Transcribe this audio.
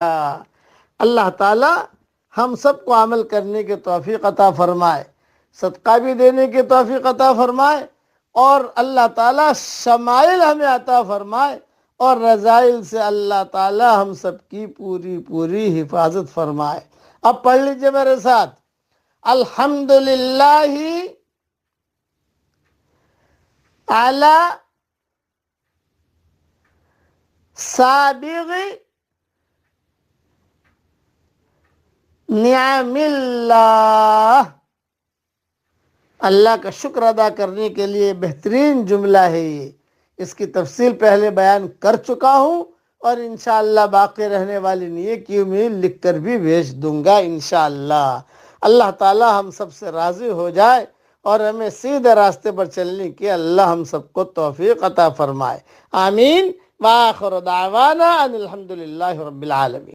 اللہ تعالی ہم سب کو عمل کرنے کی توفیق عطا فرمائے، صدقہ بھی دینے کی توفیق عطا فرمائے، اور اللہ تعالیٰ شمائل ہمیں عطا فرمائے، اور رذائل سے اللہ تعالیٰ ہم سب کی پوری پوری حفاظت فرمائے۔ اب پڑھ لیجئے میرے ساتھ، الحمدللہ علی سابغ نعم اللہ۔ اللہ کا شکر ادا کرنے کے لیے بہترین جملہ ہے یہ، اس کی تفصیل پہلے بیان کر چکا ہوں، اور انشاءاللہ باقی رہنے والی نیکی میں لکھ کر بھی بھیج دوں گا انشاءاللہ۔ اللہ تعالی ہم سب سے راضی ہو جائے اور ہمیں سیدھے راستے پر چلنے کی اللہ ہم سب کو توفیق عطا فرمائے، آمین۔ وآخر دعوانا ان الحمدللہ رب العالمین۔